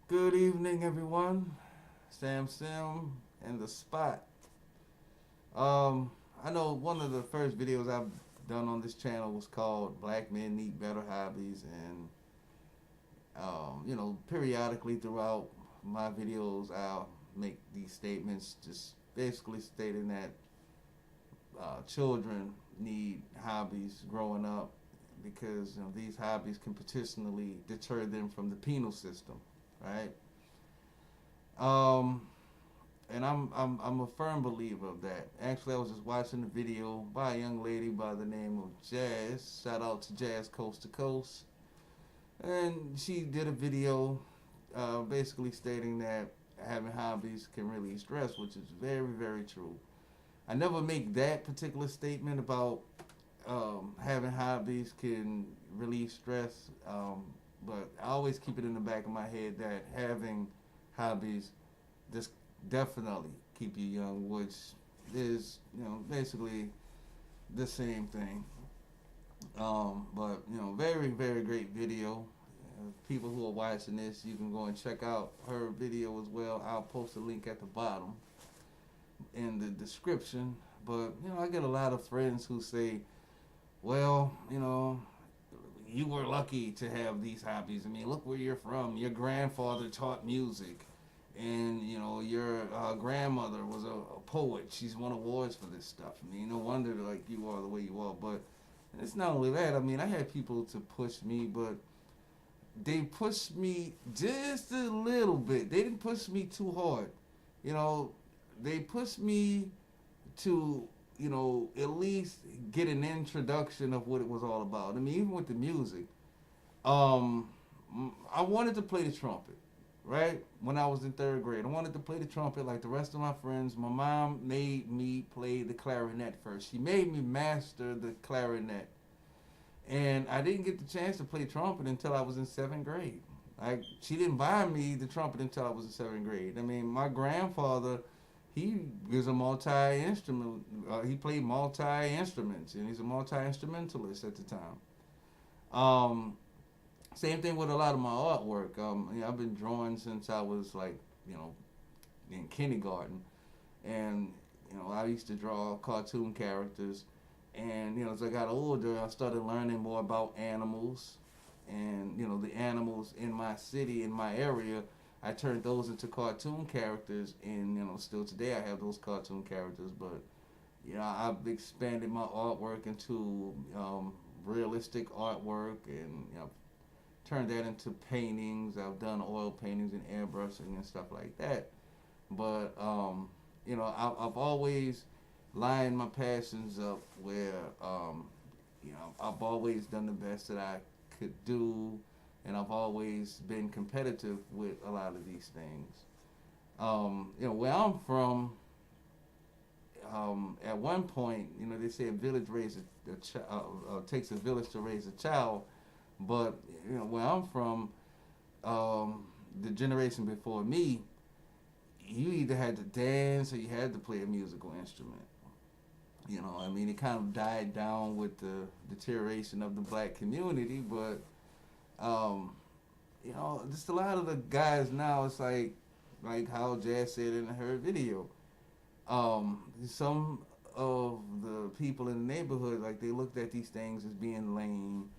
Good evening, everyone. Sam Sim and the spot. Um, I know one of the first videos I've done on this channel was called "Black Men Need Better Hobbies," and periodically throughout my videos, I'll make these statements, just basically stating that children need hobbies growing up because these hobbies can potentially deter them from the penal system, right? Um, and I'm a firm believer of that. Actually, I was just watching a video by a young lady by the name of Jazz. Shout out to Jazz Coast to Coast, and she did a video, basically stating that having hobbies can relieve stress, which is very very true. I never make that particular statement about having hobbies can relieve stress, but I always keep it in the back of my head that having hobbies just definitely keep you young, which is basically the same thing. But very very great video. People who are watching this, you can go and check out her video as well. I'll post a link at the bottom in the description. But I get a lot of friends who say, "Well, you were lucky to have these hobbies. I mean, look where you're from. Your grandfather taught music, and your grandmother was a poet. She's won awards for this stuff. I mean, no wonder like you are the way you are." But it's not only that. I mean, I had people to push me, but they pushed me just a little bit. They didn't push me too hard. You know, they pushed me to at least get an introduction of what it was all about. I mean, even with the music, um, I wanted to play the trumpet, right? When I was in third grade, I wanted to play the trumpet like the rest of my friends. My mom made me play the clarinet first. She made me master the clarinet, and I didn't get the chance to play trumpet until I was in seventh grade. Like she didn't buy me the trumpet until I was in seventh grade. I mean, my grandfather, he was a multi instrument. He played multi instruments, and he's a multi instrumentalist at the time. Um, Same thing with a lot of my artwork. I've been drawing since I was like, you know, in kindergarten, and I used to draw cartoon characters. And as I got older, I started learning more about animals, and the animals in my city, in my area, I turned those into cartoon characters, and still today I have those cartoon characters. But I've expanded my artwork into realistic artwork, and turned that into paintings. I've done oil paintings and airbrushing and stuff like that. But I've always lined my passions up where I've always done the best that I could do, and I've always been competitive with a lot of these things. Where I'm from, at one point, they say a village raises a takes a village to raise a child, but where I'm from, the generation before me, you either had to dance or you had to play a musical instrument. I mean, it kind of died down with the deterioration of the black community, but just a lot of the guys now, it's like how Jazz said in her video. Some of the people in the neighborhood, like they looked at these things as being lame.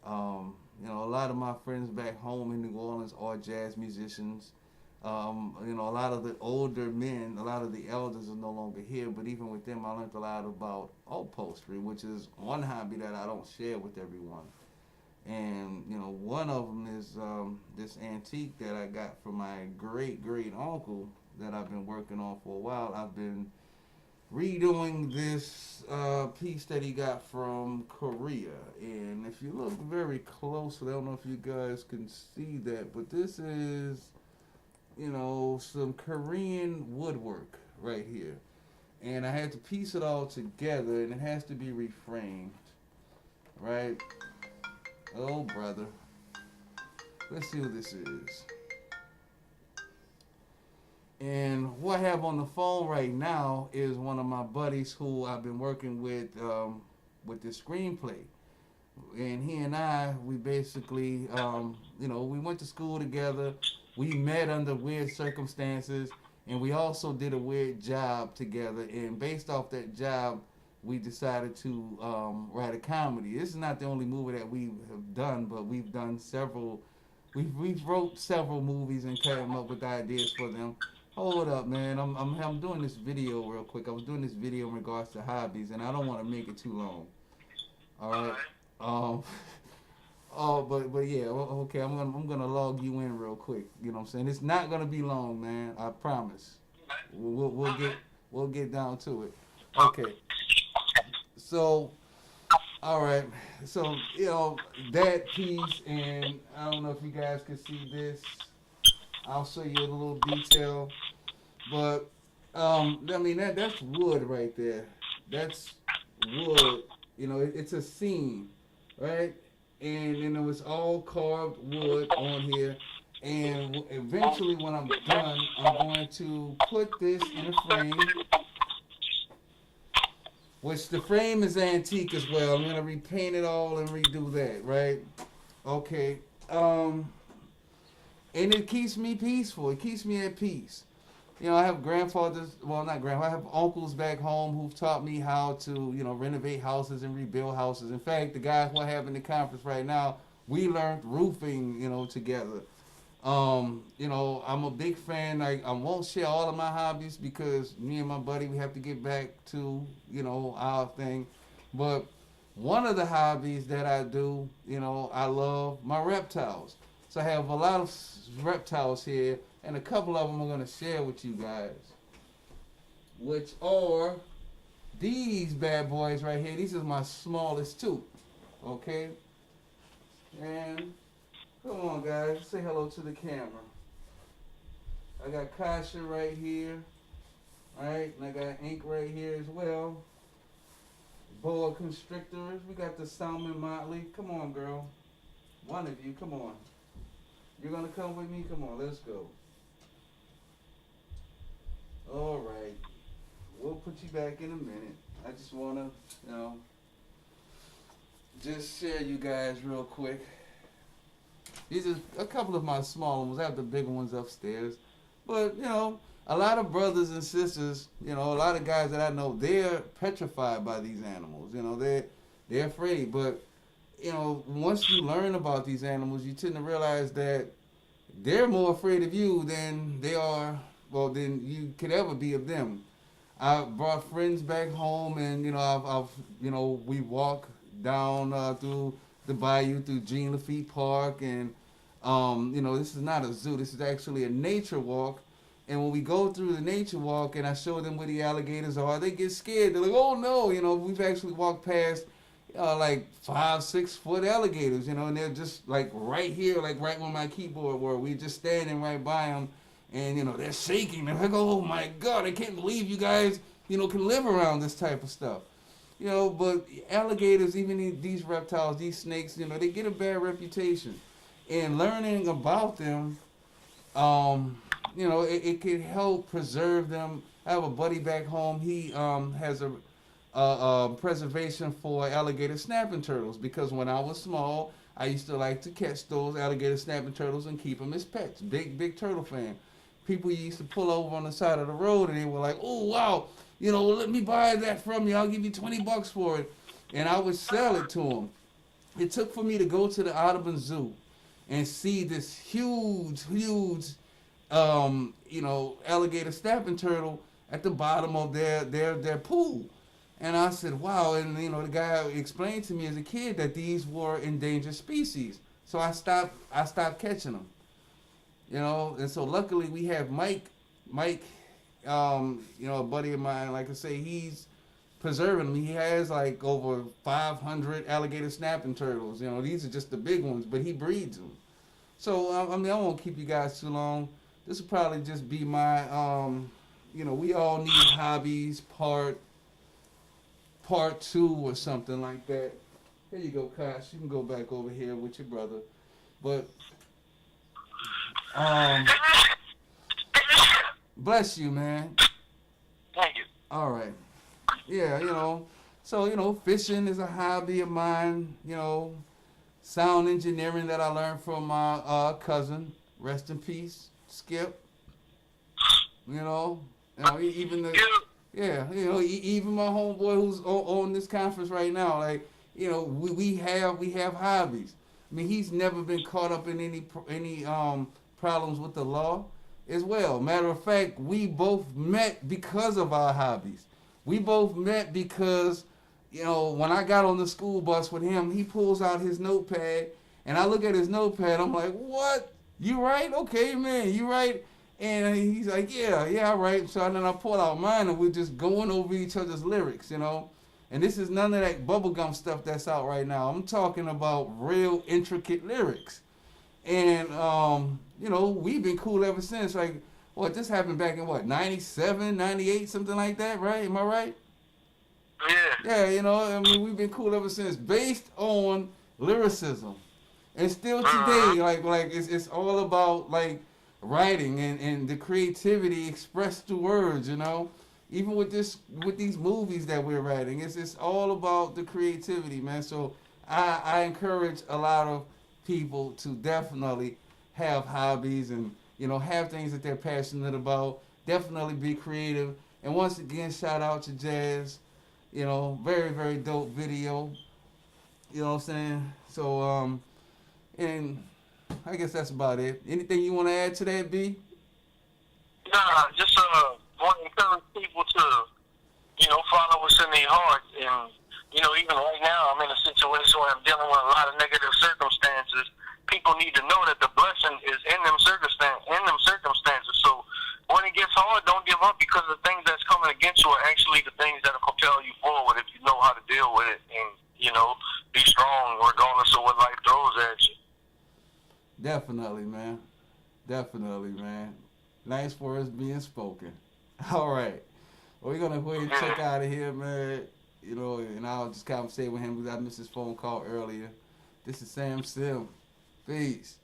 A lot of my friends back home in New Orleans are jazz musicians. A lot of the older men, a lot of the elders are no longer here, but even with them, I learned a lot about upholstery, which is one hobby that I don't share with everyone. And one of them is this antique that I got from my great great uncle that I've been working on for a while. I've been redoing this piece that he got from Korea, and if you look very closely, I don't know if you guys can see that, but this is some Korean woodwork right here. And I had to piece it all together, and it has to be reframed, right? Oh, brother. Let's see what this is. And who I have on the phone right now is one of my buddies who I've been working with this screenplay. and he and I, we basically, we went to school together. We met under weird circumstances, and we also did a weird job together. And based off that job, we decided to write a comedy. This is not the only movie that we have done, but we've done several. We've wrote several movies and came up with ideas for them. Hold up, man. I'm doing this video real quick. I was doing this video in regards to hobbies, and I don't want to make it too long. All right. Um. Oh, but yeah. Okay. I'm gonna log you in real quick. You know what I'm saying? It's not gonna be long, man. I promise. We'll get down to it. Okay. So all right. So that piece, and I don't know if you guys can see this. I'll show you a little detail, but I mean that's wood right there. That's wood. It's a scene, right? And it was all carved wood on here. And eventually, when I'm done, I'm going to put this in a frame, which the frame is antique as well. I'm gonna repaint it all and redo that, right? Okay. And it keeps me peaceful. It keeps me at peace. I have grandfathers, well, not grandfa, I have uncles back home who've taught me how to, renovate houses and rebuild houses. In fact, the guy who I have in the conference right now, we learned roofing, together. I'm a big fan. I won't share all of my hobbies because me and my buddy, we have to get back to, our thing. But one of the hobbies that I do, I love my reptiles. So I have a lot of reptiles here, and a couple of them I'm going to share with you guys, which are these bad boys right here. These is my smallest two, okay? And come on, guys, say hello to the camera. I got Kasha right here, all right, and I got Ink right here as well. Boa constrictors. We got the salmon motley. Come on, girl. One of you, come on. You're gonna come with me? Come on, let's go. All right. We'll put you back in a minute. I just wanna, just share you guys real quick. These are a couple of my small ones. I have the bigger ones upstairs. But, a lot of brothers and sisters, a lot of guys that I know, they're petrified by these animals. They're afraid. But, once you learn about these animals, you tend to realize that they're more afraid of you than they are, well, than you could ever be of them. I brought friends back home, and we walk down through the bayou, through Jean Lafitte Park, and this is not a zoo. This is actually a nature walk. And when we go through the nature walk, and I show them where the alligators are, they get scared. They're like, "Oh no!" We've actually walked past like 5, 6 foot alligators, and they're just like right here, like right where my keyboard were. We just standing right by them, and they're shaking. They're like, "Oh my God, I can't believe you guys, can live around this type of stuff." But alligators, even these reptiles, these snakes, they get a bad reputation. And learning about them, it can help preserve them. I have a buddy back home. He has a preservation for alligator snapping turtles because when I was small, I used to like to catch those alligator snapping turtles and keep them as pets. Big turtle fan. People used to pull over on the side of the road and they were like, "Oh wow, let me buy that from you. I'll give you $20 for it," and I would sell it to them. It took for me to go to the Audubon Zoo and see this huge, alligator snapping turtle at the bottom of their pool. And I said, wow. And, the guy explained to me as a kid that these were endangered species. So I stopped catching them, And so luckily we have Mike, a buddy of mine, like I say, he's preserving them. He has like over 500 alligator snapping turtles. These are just the big ones, but he breeds them. So, I won't keep you guys too long. This will probably just be my, we all need hobbies part 2 or something like that. Here you go, Cash. You can go back over here with your brother. But, bless you, man. Thank you. All right. Yeah, So, fishing is a hobby of mine. Sound engineering that I learned from my cousin. Rest in peace, Skip. Even the yeah, even my homeboy who's on this conference right now, like, we have hobbies. I mean, he's never been caught up in any problems with the law as well. Matter of fact, we both met because of our hobbies. We both met because, when I got on the school bus with him, he pulls out his notepad, and I look at his notepad. I'm like, "What? You right? Okay, man, you right?" And he's like, "Yeah, right." So then I pull out mine, and we're just going over each other's lyrics. And this is none of that bubblegum stuff that's out right now. I'm talking about real intricate lyrics. And we've been cool ever since. Like, what, this happened back in what, 97, 98, something like that, right? Am I right? Yeah. Yeah, I mean, we've been cool ever since, based on lyricism. And still Uh-huh. today, like it's all about like writing and the creativity expressed through words. Even with these movies that we're writing, it's all about the creativity, man. So I encourage a lot of people to definitely have hobbies and have things that they're passionate about. Definitely be creative. And once again, shout out to Jazz. Very, very dope video. You know what I'm saying? So and I guess that's about it. Anything you want to add to that, B? Nah, just want to encourage people to, follow what's in their heart. And, even right now, I'm in a situation where I'm dealing with a lot of negative circumstances. People need to know that the blessing is in them circumstances. So when it gets hard, don't give up, because the things that's coming against you are actually the things that will propel you forward if you know how to deal with it and, be strong regardless of what life throws at you. Definitely, man. Definitely, man. Nice words being spoken. All right. Well, we're gonna go ahead and check Yeah. out of here, man. And I'll just conversate with him because I missed his phone call earlier. This is Sam Sim. Peace.